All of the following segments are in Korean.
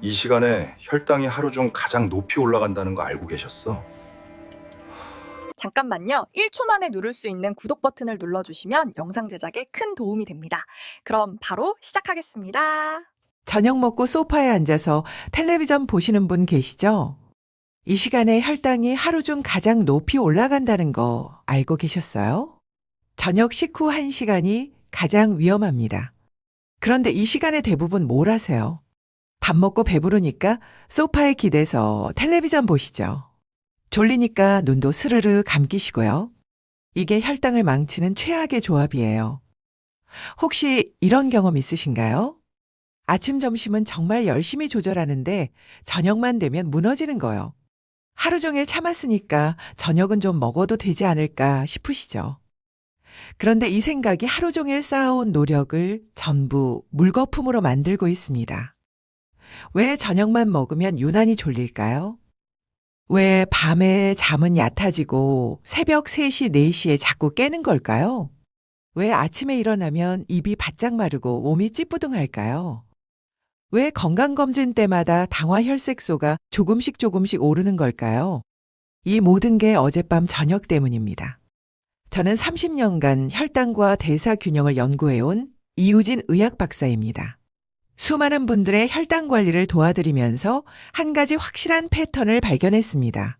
이 시간에 혈당이 하루 중 가장 높이 올라간다는 거 알고 계셨어? 잠깐만요. 1초 만에 누를 수 있는 구독 버튼을 눌러주시면 영상 제작에 큰 도움이 됩니다. 그럼 바로 시작하겠습니다. 저녁 먹고 소파에 앉아서 텔레비전 보시는 분 계시죠? 이 시간에 혈당이 하루 중 가장 높이 올라간다는 거 알고 계셨어요? 저녁 식후 1시간이 가장 위험합니다. 그런데 이 시간에 대부분 뭘 하세요? 밥 먹고 배부르니까 소파에 기대서 텔레비전 보시죠. 졸리니까 눈도 스르르 감기시고요. 이게 혈당을 망치는 최악의 조합이에요. 혹시 이런 경험 있으신가요? 아침, 점심은 정말 열심히 조절하는데 저녁만 되면 무너지는 거요. 하루 종일 참았으니까 저녁은 좀 먹어도 되지 않을까 싶으시죠? 그런데 이 생각이 하루 종일 쌓아온 노력을 전부 물거품으로 만들고 있습니다. 왜 저녁만 먹으면 유난히 졸릴까요? 왜 밤에 잠은 얕아지고 새벽 3시, 4시에 자꾸 깨는 걸까요? 왜 아침에 일어나면 입이 바짝 마르고 몸이 찌뿌둥할까요? 왜 건강검진 때마다 당화혈색소가 조금씩 오르는 걸까요? 이 모든 게 어젯밤 저녁 때문입니다. 저는 30년간 혈당과 대사 균형을 연구해온 이우진 의학 박사입니다. 수많은 분들의 혈당 관리를 도와드리면서 한 가지 확실한 패턴을 발견했습니다.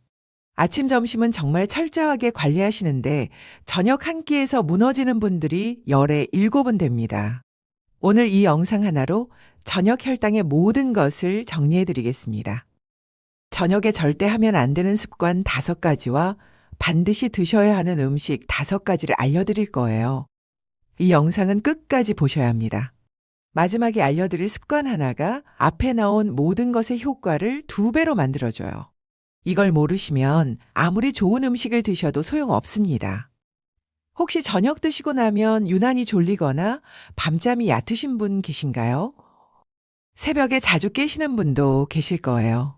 아침, 점심은 정말 철저하게 관리하시는데 저녁 한 끼에서 무너지는 분들이 열에 7은 됩니다. 오늘 이 영상 하나로 저녁 혈당의 모든 것을 정리해드리겠습니다. 저녁에 절대 하면 안 되는 습관 5가지와 반드시 드셔야 하는 음식 5가지를 알려드릴 거예요. 이 영상은 끝까지 보셔야 합니다. 마지막에 알려드릴 습관 하나가 앞에 나온 모든 것의 효과를 2배로 만들어줘요. 이걸 모르시면 아무리 좋은 음식을 드셔도 소용없습니다. 혹시 저녁 드시고 나면 유난히 졸리거나 밤잠이 얕으신 분 계신가요? 새벽에 자주 깨시는 분도 계실 거예요.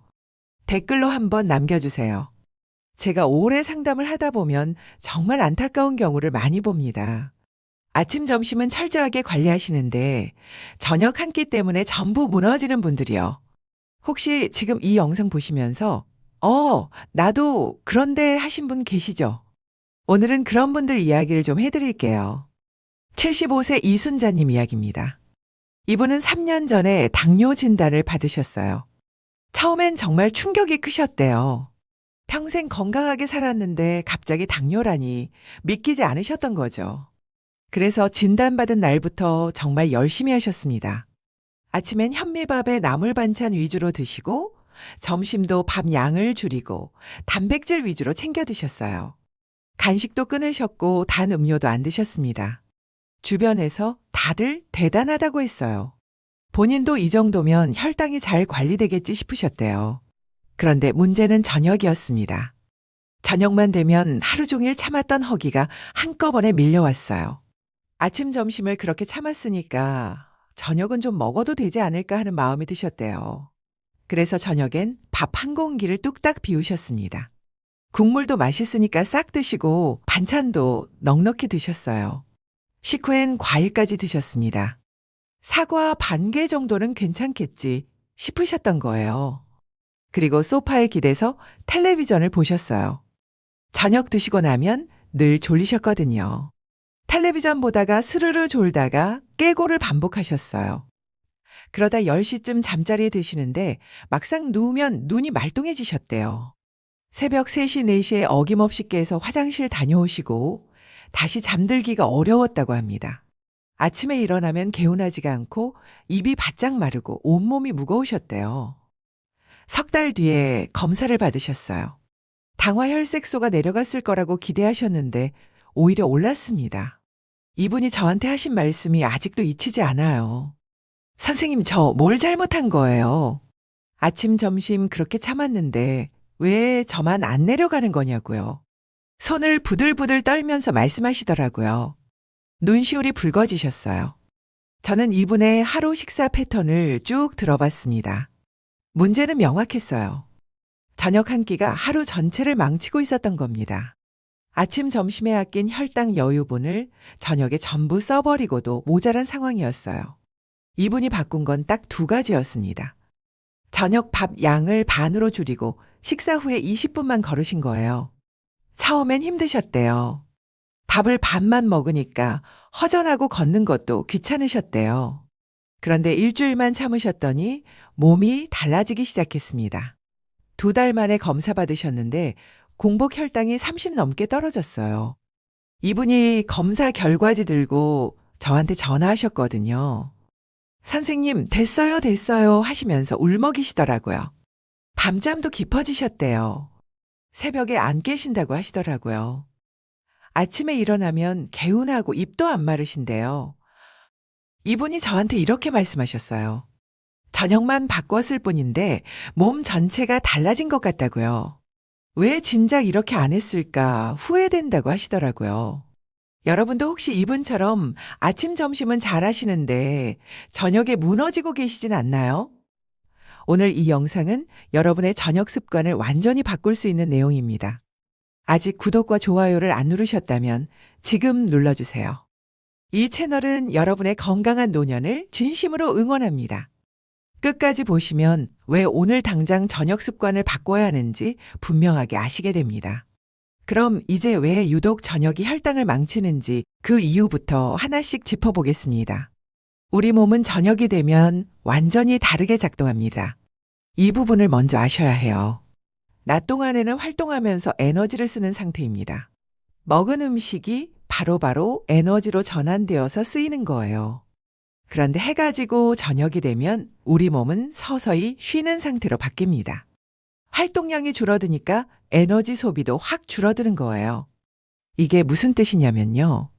댓글로 한번 남겨주세요. 제가 오래 상담을 하다 보면 정말 안타까운 경우를 많이 봅니다. 아침, 점심은 철저하게 관리하시는데 저녁 한 끼 때문에 전부 무너지는 분들이요. 혹시 지금 이 영상 보시면서 나도 그런데 하신 분 계시죠? 오늘은 그런 분들 이야기를 좀 해드릴게요. 75세 이순자님 이야기입니다. 이분은 3년 전에 당뇨 진단을 받으셨어요. 처음엔 정말 충격이 크셨대요. 평생 건강하게 살았는데 갑자기 당뇨라니 믿기지 않으셨던 거죠. 그래서 진단받은 날부터 정말 열심히 하셨습니다. 아침엔 현미밥에 나물 반찬 위주로 드시고 점심도 밥 양을 줄이고 단백질 위주로 챙겨 드셨어요. 간식도 끊으셨고 단 음료도 안 드셨습니다. 주변에서 다들 대단하다고 했어요. 본인도 이 정도면 혈당이 잘 관리되겠지 싶으셨대요. 그런데 문제는 저녁이었습니다. 저녁만 되면 하루 종일 참았던 허기가 한꺼번에 밀려왔어요. 아침, 점심을 그렇게 참았으니까 저녁은 좀 먹어도 되지 않을까 하는 마음이 드셨대요. 그래서 저녁엔 밥 한 공기를 뚝딱 비우셨습니다. 국물도 맛있으니까 싹 드시고 반찬도 넉넉히 드셨어요. 식후엔 과일까지 드셨습니다. 사과 반 개 정도는 괜찮겠지 싶으셨던 거예요. 그리고 소파에 기대서 텔레비전을 보셨어요. 저녁 드시고 나면 늘 졸리셨거든요. 텔레비전 보다가 스르르 졸다가 깨고를 반복하셨어요. 그러다 10시쯤 잠자리에 드시는데 막상 누우면 눈이 말똥해지셨대요. 새벽 3시, 4시에 어김없이 깨서 화장실 다녀오시고 다시 잠들기가 어려웠다고 합니다. 아침에 일어나면 개운하지가 않고 입이 바짝 마르고 온몸이 무거우셨대요. 석 달 뒤에 검사를 받으셨어요. 당화혈색소가 내려갔을 거라고 기대하셨는데 오히려 올랐습니다. 이분이 저한테 하신 말씀이 아직도 잊히지 않아요. 선생님, 저 뭘 잘못한 거예요? 아침, 점심 그렇게 참았는데 왜 저만 안 내려가는 거냐고요. 손을 부들부들 떨면서 말씀하시더라고요. 눈시울이 붉어지셨어요. 저는 이분의 하루 식사 패턴을 쭉 들어봤습니다. 문제는 명확했어요. 저녁 한 끼가 하루 전체를 망치고 있었던 겁니다. 아침, 점심에 아낀 혈당 여유분을 저녁에 전부 써버리고도 모자란 상황이었어요. 이분이 바꾼 건 딱 2가지였습니다. 저녁 밥 양을 반으로 줄이고 식사 후에 20분만 걸으신 거예요. 처음엔 힘드셨대요. 밥을 반만 먹으니까 허전하고 걷는 것도 귀찮으셨대요. 그런데 일주일만 참으셨더니 몸이 달라지기 시작했습니다. 2달 만에 검사 받으셨는데 공복 혈당이 30 넘게 떨어졌어요. 이분이 검사 결과지 들고 저한테 전화하셨거든요. 선생님, 됐어요 하시면서 울먹이시더라고요. 밤잠도 깊어지셨대요. 새벽에 안 깨신다고 하시더라고요. 아침에 일어나면 개운하고 입도 안 마르신대요. 이분이 저한테 이렇게 말씀하셨어요. 저녁만 바꿨을 뿐인데 몸 전체가 달라진 것 같다고요. 왜 진작 이렇게 안 했을까 후회된다고 하시더라고요. 여러분도 혹시 이분처럼 아침, 점심은 잘 하시는데 저녁에 무너지고 계시진 않나요? 오늘 이 영상은 여러분의 저녁 습관을 완전히 바꿀 수 있는 내용입니다. 아직 구독과 좋아요를 안 누르셨다면 지금 눌러주세요. 이 채널은 여러분의 건강한 노년을 진심으로 응원합니다. 끝까지 보시면 왜 오늘 당장 저녁 습관을 바꿔야 하는지 분명하게 아시게 됩니다. 그럼 이제 왜 유독 저녁이 혈당을 망치는지 그 이유부터 하나씩 짚어보겠습니다. 우리 몸은 저녁이 되면 완전히 다르게 작동합니다. 이 부분을 먼저 아셔야 해요. 낮 동안에는 활동하면서 에너지를 쓰는 상태입니다. 먹은 음식이 바로바로 에너지로 전환되어서 쓰이는 거예요. 그런데 해가 지고 저녁이 되면 우리 몸은 서서히 쉬는 상태로 바뀝니다. 활동량이 줄어드니까 에너지 소비도 확 줄어드는 거예요. 이게 무슨 뜻이냐면요.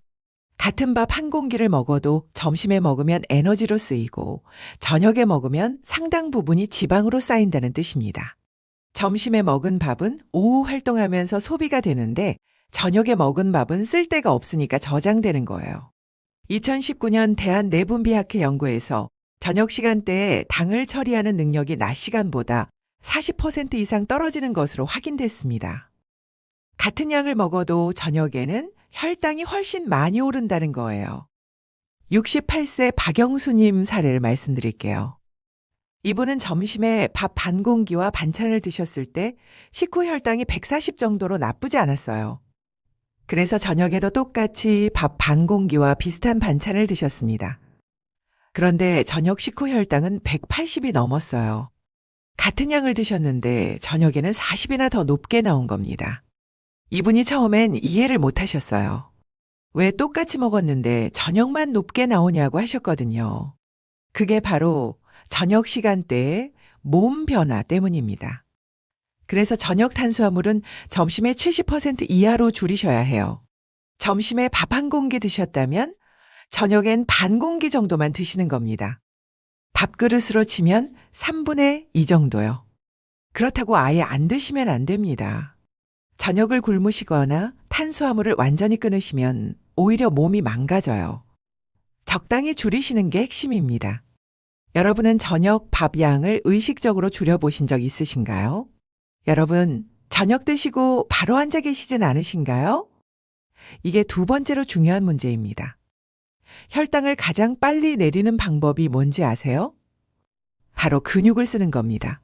같은 밥 한 공기를 먹어도 점심에 먹으면 에너지로 쓰이고 저녁에 먹으면 상당 부분이 지방으로 쌓인다는 뜻입니다. 점심에 먹은 밥은 오후 활동하면서 소비가 되는데 저녁에 먹은 밥은 쓸 데가 없으니까 저장되는 거예요. 2019년 대한내분비학회 연구에서 저녁 시간대에 당을 처리하는 능력이 낮 시간보다 40% 이상 떨어지는 것으로 확인됐습니다. 같은 양을 먹어도 저녁에는 혈당이 훨씬 많이 오른다는 거예요. 68세 박영수님 사례를 말씀드릴게요. 이분은 점심에 밥 반 공기와 반찬을 드셨을 때 식후 혈당이 140 정도로 나쁘지 않았어요. 그래서 저녁에도 똑같이 밥 반 공기와 비슷한 반찬을 드셨습니다. 그런데 저녁 식후 혈당은 180이 넘었어요. 같은 양을 드셨는데 저녁에는 40이나 더 높게 나온 겁니다. 이분이 처음엔 이해를 못 하셨어요. 왜 똑같이 먹었는데 저녁만 높게 나오냐고 하셨거든요. 그게 바로 저녁 시간대의 몸 변화 때문입니다. 그래서 저녁 탄수화물은 점심에 70% 이하로 줄이셔야 해요. 점심에 밥 한 공기 드셨다면 저녁엔 반 공기 정도만 드시는 겁니다. 밥그릇으로 치면 3분의 2 정도요. 그렇다고 아예 안 드시면 안 됩니다. 저녁을 굶으시거나 탄수화물을 완전히 끊으시면 오히려 몸이 망가져요. 적당히 줄이시는 게 핵심입니다. 여러분은 저녁 밥 양을 의식적으로 줄여보신 적 있으신가요? 여러분, 저녁 드시고 바로 앉아 계시진 않으신가요? 이게 두 번째로 중요한 문제입니다. 혈당을 가장 빨리 내리는 방법이 뭔지 아세요? 바로 근육을 쓰는 겁니다.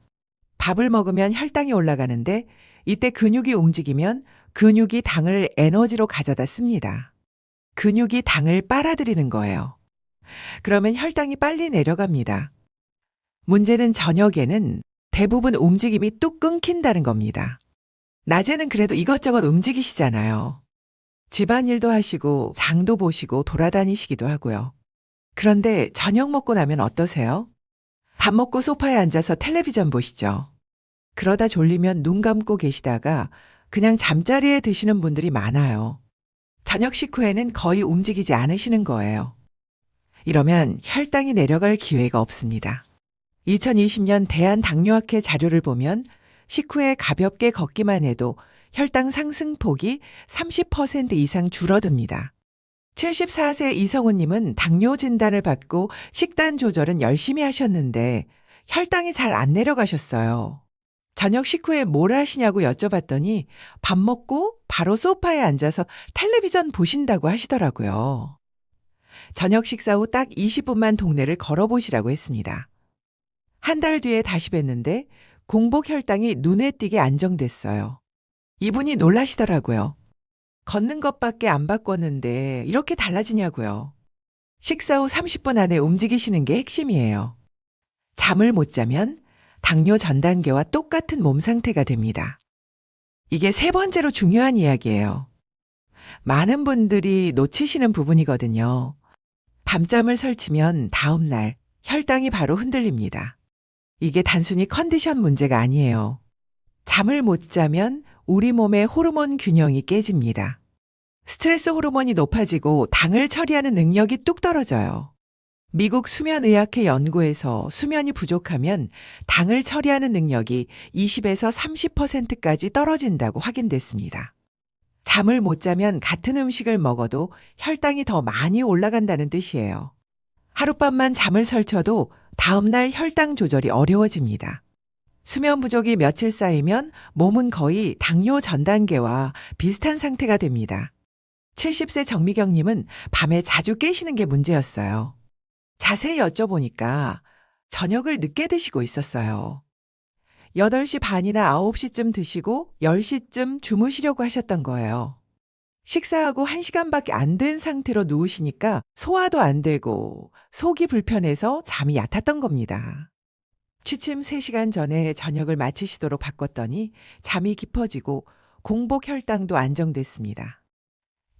밥을 먹으면 혈당이 올라가는데 이때 근육이 움직이면 근육이 당을 에너지로 가져다 씁니다. 근육이 당을 빨아들이는 거예요. 그러면 혈당이 빨리 내려갑니다. 문제는 저녁에는 대부분 움직임이 뚝 끊긴다는 겁니다. 낮에는 그래도 이것저것 움직이시잖아요. 집안일도 하시고 장도 보시고 돌아다니시기도 하고요. 그런데 저녁 먹고 나면 어떠세요? 밥 먹고 소파에 앉아서 텔레비전 보시죠. 그러다 졸리면 눈 감고 계시다가 그냥 잠자리에 드시는 분들이 많아요. 저녁 식후에는 거의 움직이지 않으시는 거예요. 이러면 혈당이 내려갈 기회가 없습니다. 2020년 대한당뇨학회 자료를 보면 식후에 가볍게 걷기만 해도 혈당 상승폭이 30% 이상 줄어듭니다. 74세 이성우님은 당뇨 진단을 받고 식단 조절은 열심히 하셨는데 혈당이 잘 안 내려가셨어요. 저녁 식후에 뭘 하시냐고 여쭤봤더니 밥 먹고 바로 소파에 앉아서 텔레비전 보신다고 하시더라고요. 저녁 식사 후 딱 20분만 동네를 걸어보시라고 했습니다. 한 달 뒤에 다시 뵀는데 공복 혈당이 눈에 띄게 안정됐어요. 이분이 놀라시더라고요. 걷는 것밖에 안 바꿨는데 이렇게 달라지냐고요. 식사 후 30분 안에 움직이시는 게 핵심이에요. 잠을 못 자면 당뇨 전 단계와 똑같은 몸 상태가 됩니다. 이게 세 번째로 중요한 이야기예요. 많은 분들이 놓치시는 부분이거든요. 밤잠을 설치면 다음 날 혈당이 바로 흔들립니다. 이게 단순히 컨디션 문제가 아니에요. 잠을 못 자면 우리 몸의 호르몬 균형이 깨집니다. 스트레스 호르몬이 높아지고 당을 처리하는 능력이 뚝 떨어져요. 미국 수면의학회 연구에서 수면이 부족하면 당을 처리하는 능력이 20에서 30%까지 떨어진다고 확인됐습니다. 잠을 못 자면 같은 음식을 먹어도 혈당이 더 많이 올라간다는 뜻이에요. 하룻밤만 잠을 설쳐도 다음날 혈당 조절이 어려워집니다. 수면 부족이 며칠 쌓이면 몸은 거의 당뇨 전 단계와 비슷한 상태가 됩니다. 70세 정미경님은 밤에 자주 깨시는 게 문제였어요. 자세히 여쭤보니까 저녁을 늦게 드시고 있었어요. 8시 반이나 9시쯤 드시고 10시쯤 주무시려고 하셨던 거예요. 식사하고 1시간밖에 안 된 상태로 누우시니까 소화도 안 되고 속이 불편해서 잠이 얕았던 겁니다. 취침 3시간 전에 저녁을 마치시도록 바꿨더니 잠이 깊어지고 공복 혈당도 안정됐습니다.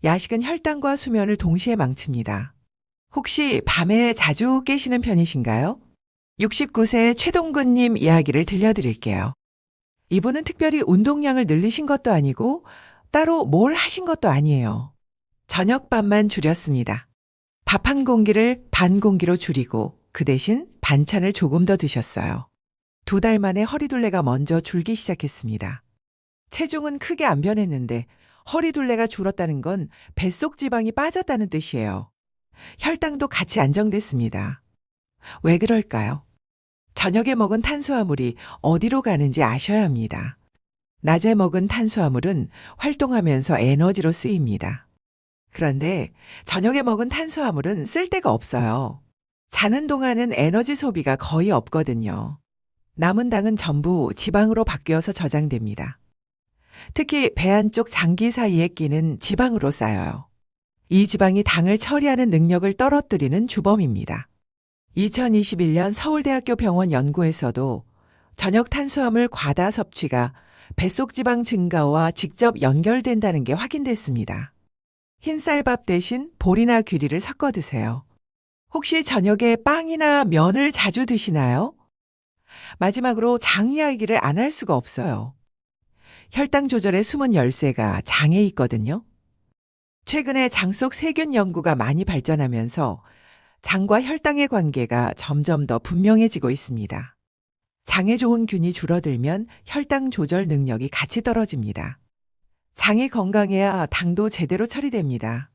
야식은 혈당과 수면을 동시에 망칩니다. 혹시 밤에 자주 깨시는 편이신가요? 69세 최동근님 이야기를 들려드릴게요. 이분은 특별히 운동량을 늘리신 것도 아니고 따로 뭘 하신 것도 아니에요. 저녁밥만 줄였습니다. 밥 한 공기를 반 공기로 줄이고 그 대신 반찬을 조금 더 드셨어요. 2달 만에 허리둘레가 먼저 줄기 시작했습니다. 체중은 크게 안 변했는데 허리둘레가 줄었다는 건 뱃속 지방이 빠졌다는 뜻이에요. 혈당도 같이 안정됐습니다. 왜 그럴까요? 저녁에 먹은 탄수화물이 어디로 가는지 아셔야 합니다. 낮에 먹은 탄수화물은 활동하면서 에너지로 쓰입니다. 그런데 저녁에 먹은 탄수화물은 쓸 데가 없어요. 자는 동안은 에너지 소비가 거의 없거든요. 남은 당은 전부 지방으로 바뀌어서 저장됩니다. 특히 배 안쪽 장기 사이에 끼는 지방으로 쌓여요. 이 지방이 당을 처리하는 능력을 떨어뜨리는 주범입니다. 2021년 서울대학교 병원 연구에서도 저녁 탄수화물 과다 섭취가 뱃속 지방 증가와 직접 연결된다는 게 확인됐습니다. 흰쌀밥 대신 보리나 귀리를 섞어 드세요. 혹시 저녁에 빵이나 면을 자주 드시나요? 마지막으로 장 이야기를 안 할 수가 없어요. 혈당 조절의 숨은 열쇠가 장에 있거든요. 최근에 장 속 세균 연구가 많이 발전하면서 장과 혈당의 관계가 점점 더 분명해지고 있습니다. 장에 좋은 균이 줄어들면 혈당 조절 능력이 같이 떨어집니다. 장이 건강해야 당도 제대로 처리됩니다.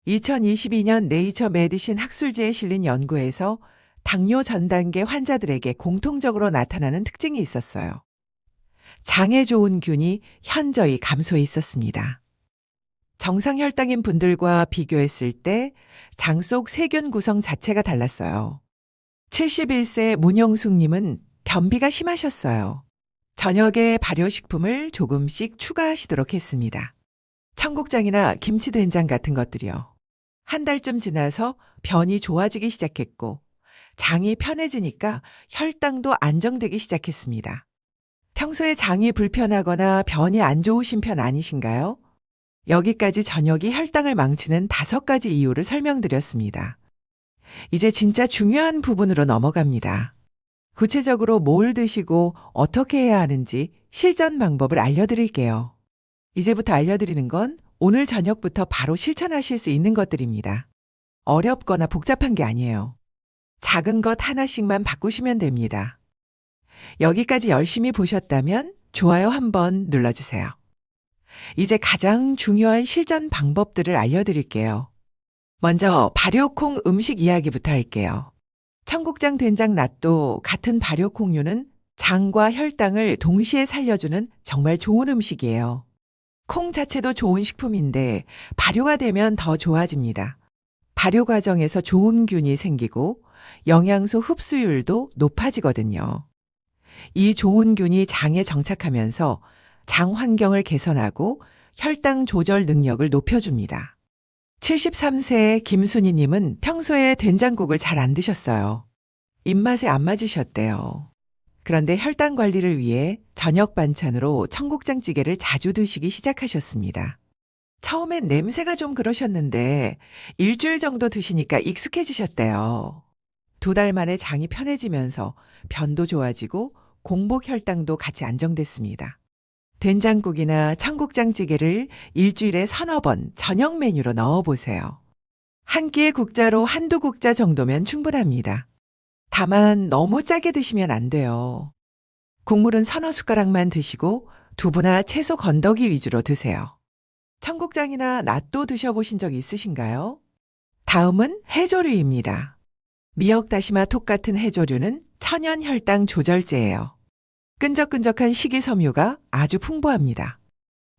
2022년 네이처 메디신 학술지에 실린 연구에서 당뇨 전 단계 환자들에게 공통적으로 나타나는 특징이 있었어요. 장에 좋은 균이 현저히 감소해 있었습니다. 정상 혈당인 분들과 비교했을 때 장 속 세균 구성 자체가 달랐어요. 71세 문영숙님은 변비가 심하셨어요. 저녁에 발효식품을 조금씩 추가하시도록 했습니다. 청국장이나 김치된장 같은 것들이요. 한 달쯤 지나서 변이 좋아지기 시작했고 장이 편해지니까 혈당도 안정되기 시작했습니다. 평소에 장이 불편하거나 변이 안 좋으신 편 아니신가요? 여기까지 저녁이 혈당을 망치는 5가지 이유를 설명드렸습니다. 이제 진짜 중요한 부분으로 넘어갑니다. 구체적으로 뭘 드시고 어떻게 해야 하는지 실전 방법을 알려드릴게요. 이제부터 알려드리는 건 오늘 저녁부터 바로 실천하실 수 있는 것들입니다. 어렵거나 복잡한 게 아니에요. 작은 것 하나씩만 바꾸시면 됩니다. 여기까지 열심히 보셨다면 좋아요 한번 눌러주세요. 이제 가장 중요한 실전 방법들을 알려드릴게요. 먼저 발효콩 음식 이야기부터 할게요. 청국장, 된장, 낫또 같은 발효콩류는 장과 혈당을 동시에 살려주는 정말 좋은 음식이에요. 콩 자체도 좋은 식품인데 발효가 되면 더 좋아집니다. 발효 과정에서 좋은 균이 생기고 영양소 흡수율도 높아지거든요. 이 좋은 균이 장에 정착하면서 장 환경을 개선하고 혈당 조절 능력을 높여줍니다. 73세의 김순희님은 평소에 된장국을 잘 안 드셨어요. 입맛에 안 맞으셨대요. 그런데 혈당 관리를 위해 저녁 반찬으로 청국장찌개를 자주 드시기 시작하셨습니다. 처음엔 냄새가 좀 그러셨는데 일주일 정도 드시니까 익숙해지셨대요. 2달 만에 장이 편해지면서 변도 좋아지고 공복 혈당도 같이 안정됐습니다. 된장국이나 청국장찌개를 일주일에 서너 번 저녁 메뉴로 넣어보세요. 한 끼의 국자로 한두 국자 정도면 충분합니다. 다만 너무 짜게 드시면 안 돼요. 국물은 서너 숟가락만 드시고 두부나 채소 건더기 위주로 드세요. 청국장이나 낫또 드셔보신 적 있으신가요? 다음은 해조류입니다. 미역 다시마 톡 같은 해조류는 천연 혈당 조절제예요. 끈적끈적한 식이섬유가 아주 풍부합니다.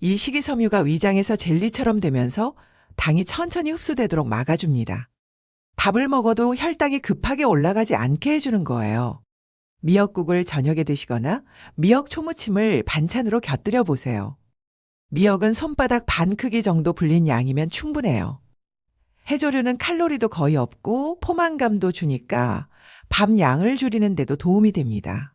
이 식이섬유가 위장에서 젤리처럼 되면서 당이 천천히 흡수되도록 막아줍니다. 밥을 먹어도 혈당이 급하게 올라가지 않게 해주는 거예요. 미역국을 저녁에 드시거나 미역 초무침을 반찬으로 곁들여 보세요. 미역은 손바닥 반 크기 정도 불린 양이면 충분해요. 해조류는 칼로리도 거의 없고 포만감도 주니까 밥 양을 줄이는 데도 도움이 됩니다.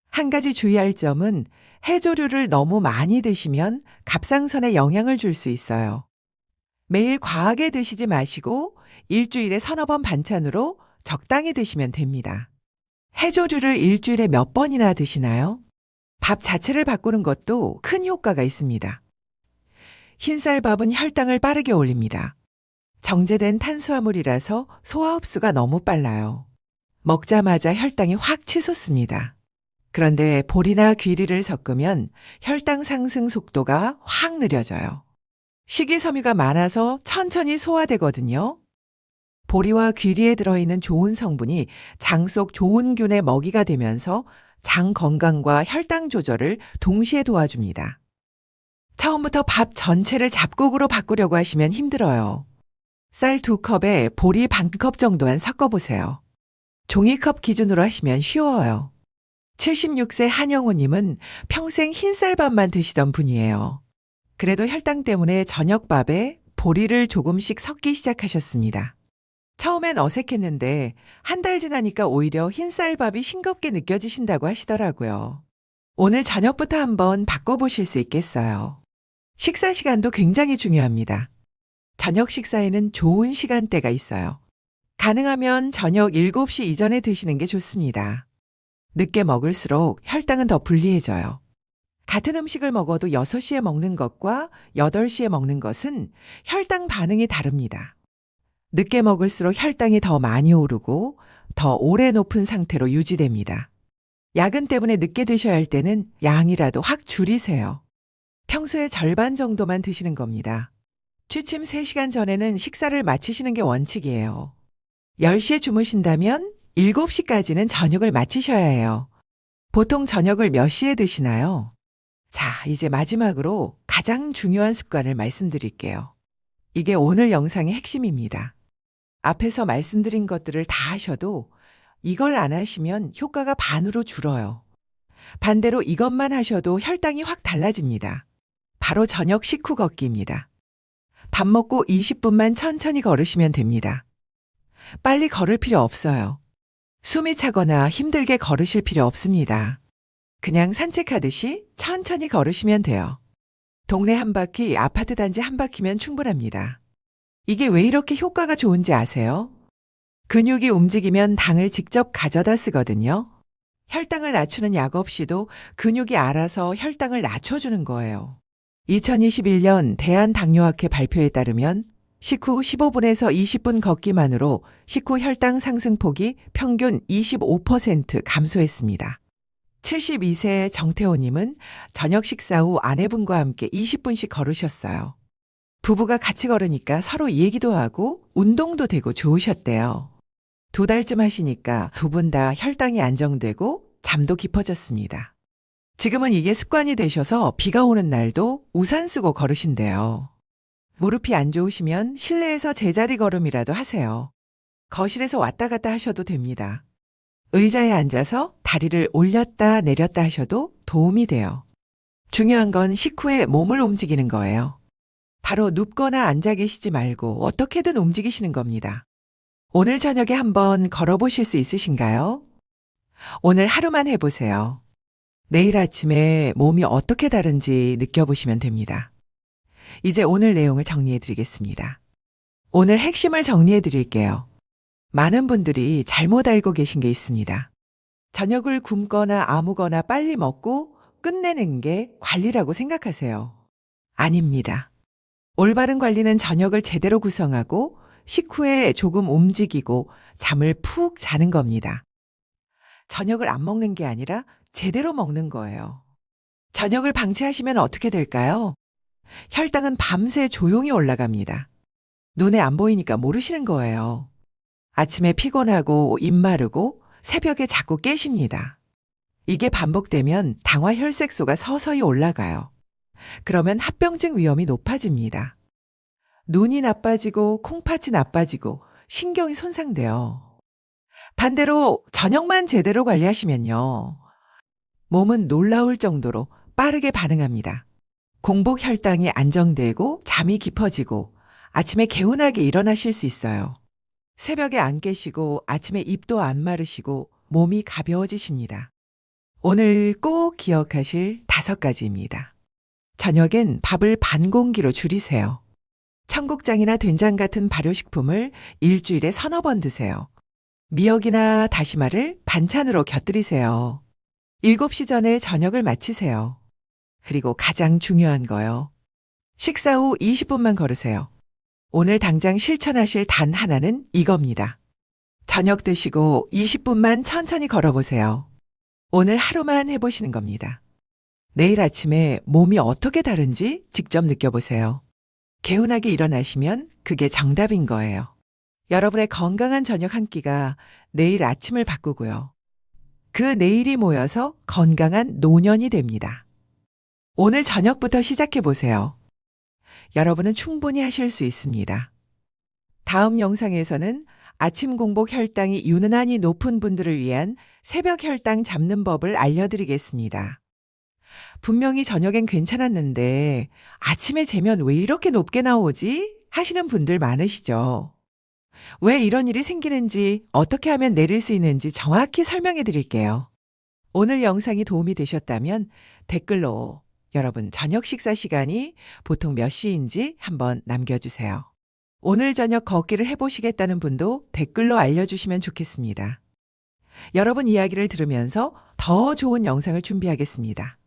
한 가지 주의할 점은 해조류를 너무 많이 드시면 갑상선에 영향을 줄 수 있어요. 매일 과하게 드시지 마시고 일주일에 서너 번 반찬으로 적당히 드시면 됩니다. 해조류를 일주일에 몇 번이나 드시나요? 밥 자체를 바꾸는 것도 큰 효과가 있습니다. 흰쌀밥은 혈당을 빠르게 올립니다. 정제된 탄수화물이라서 소화 흡수가 너무 빨라요. 먹자마자 혈당이 확 치솟습니다. 그런데 보리나 귀리를 섞으면 혈당 상승 속도가 확 느려져요. 식이섬유가 많아서 천천히 소화되거든요. 보리와 귀리에 들어있는 좋은 성분이 장 속 좋은 균의 먹이가 되면서 장 건강과 혈당 조절을 동시에 도와줍니다. 처음부터 밥 전체를 잡곡으로 바꾸려고 하시면 힘들어요. 쌀 2컵에 보리 반컵 정도만 섞어보세요. 종이컵 기준으로 하시면 쉬워요. 76세 한영호님은 평생 흰쌀밥만 드시던 분이에요. 그래도 혈당 때문에 저녁밥에 보리를 조금씩 섞기 시작하셨습니다. 처음엔 어색했는데 한 달 지나니까 오히려 흰쌀밥이 싱겁게 느껴지신다고 하시더라고요. 오늘 저녁부터 한번 바꿔보실 수 있겠어요. 식사 시간도 굉장히 중요합니다. 저녁 식사에는 좋은 시간대가 있어요. 가능하면 저녁 7시 이전에 드시는 게 좋습니다. 늦게 먹을수록 혈당은 더 불리해져요. 같은 음식을 먹어도 6시에 먹는 것과 8시에 먹는 것은 혈당 반응이 다릅니다. 늦게 먹을수록 혈당이 더 많이 오르고 더 오래 높은 상태로 유지됩니다. 야근 때문에 늦게 드셔야 할 때는 양이라도 확 줄이세요. 평소에 절반 정도만 드시는 겁니다. 취침 3시간 전에는 식사를 마치시는 게 원칙이에요. 10시에 주무신다면 7시까지는 저녁을 마치셔야 해요. 보통 저녁을 몇 시에 드시나요? 자, 이제 마지막으로 가장 중요한 습관을 말씀드릴게요. 이게 오늘 영상의 핵심입니다. 앞에서 말씀드린 것들을 다 하셔도 이걸 안 하시면 효과가 반으로 줄어요. 반대로 이것만 하셔도 혈당이 확 달라집니다. 바로 저녁 식후 걷기입니다. 밥 먹고 20분만 천천히 걸으시면 됩니다. 빨리 걸을 필요 없어요. 숨이 차거나 힘들게 걸으실 필요 없습니다. 그냥 산책하듯이 천천히 걸으시면 돼요. 동네 한 바퀴, 아파트 단지 한 바퀴면 충분합니다. 이게 왜 이렇게 효과가 좋은지 아세요? 근육이 움직이면 당을 직접 가져다 쓰거든요. 혈당을 낮추는 약 없이도 근육이 알아서 혈당을 낮춰주는 거예요. 2021년 대한당뇨학회 발표에 따르면 식후 15분에서 20분 걷기만으로 식후 혈당 상승폭이 평균 25% 감소했습니다. 72세 정태호님은 저녁 식사 후 아내분과 함께 20분씩 걸으셨어요. 부부가 같이 걸으니까 서로 얘기도 하고 운동도 되고 좋으셨대요. 2달쯤 하시니까 두 분 다 혈당이 안정되고 잠도 깊어졌습니다. 지금은 이게 습관이 되셔서 비가 오는 날도 우산 쓰고 걸으신대요. 무릎이 안 좋으시면 실내에서 제자리 걸음이라도 하세요. 거실에서 왔다 갔다 하셔도 됩니다. 의자에 앉아서 다리를 올렸다 내렸다 하셔도 도움이 돼요. 중요한 건 식후에 몸을 움직이는 거예요. 바로 눕거나 앉아 계시지 말고 어떻게든 움직이시는 겁니다. 오늘 저녁에 한번 걸어보실 수 있으신가요? 오늘 하루만 해보세요. 내일 아침에 몸이 어떻게 다른지 느껴보시면 됩니다. 이제 오늘 내용을 정리해 드리겠습니다. 오늘 핵심을 정리해 드릴게요. 많은 분들이 잘못 알고 계신 게 있습니다. 저녁을 굶거나 아무거나 빨리 먹고 끝내는 게 관리라고 생각하세요. 아닙니다. 올바른 관리는 저녁을 제대로 구성하고 식후에 조금 움직이고 잠을 푹 자는 겁니다. 저녁을 안 먹는 게 아니라 제대로 먹는 거예요. 저녁을 방치하시면 어떻게 될까요? 혈당은 밤새 조용히 올라갑니다. 눈에 안 보이니까 모르시는 거예요. 아침에 피곤하고 입 마르고 새벽에 자꾸 깨십니다. 이게 반복되면 당화 혈색소가 서서히 올라가요. 그러면 합병증 위험이 높아집니다. 눈이 나빠지고 콩팥이 나빠지고 신경이 손상돼요. 반대로 저녁만 제대로 관리하시면요. 몸은 놀라울 정도로 빠르게 반응합니다. 공복 혈당이 안정되고 잠이 깊어지고 아침에 개운하게 일어나실 수 있어요. 새벽에 안 깨시고 아침에 입도 안 마르시고 몸이 가벼워지십니다. 오늘 꼭 기억하실 5가지입니다. 저녁엔 밥을 반 공기로 줄이세요. 청국장이나 된장 같은 발효식품을 일주일에 3-4번 드세요. 미역이나 다시마를 반찬으로 곁들이세요. 7시 전에 저녁을 마치세요. 그리고 가장 중요한 거요. 식사 후 20분만 걸으세요. 오늘 당장 실천하실 단 하나는 이겁니다. 저녁 드시고 20분만 천천히 걸어보세요. 오늘 하루만 해보시는 겁니다. 내일 아침에 몸이 어떻게 다른지 직접 느껴보세요. 개운하게 일어나시면 그게 정답인 거예요. 여러분의 건강한 저녁 한 끼가 내일 아침을 바꾸고요. 그 내일이 모여서 건강한 노년이 됩니다. 오늘 저녁부터 시작해보세요. 여러분은 충분히 하실 수 있습니다. 다음 영상에서는 아침 공복 혈당이 유난히 높은 분들을 위한 새벽 혈당 잡는 법을 알려드리겠습니다. 분명히 저녁엔 괜찮았는데 아침에 재면 왜 이렇게 높게 나오지? 하시는 분들 많으시죠? 왜 이런 일이 생기는지 어떻게 하면 내릴 수 있는지 정확히 설명해 드릴게요. 오늘 영상이 도움이 되셨다면 댓글로 여러분 저녁 식사 시간이 보통 몇 시인지 한번 남겨주세요. 오늘 저녁 걷기를 해보시겠다는 분도 댓글로 알려주시면 좋겠습니다. 여러분 이야기를 들으면서 더 좋은 영상을 준비하겠습니다.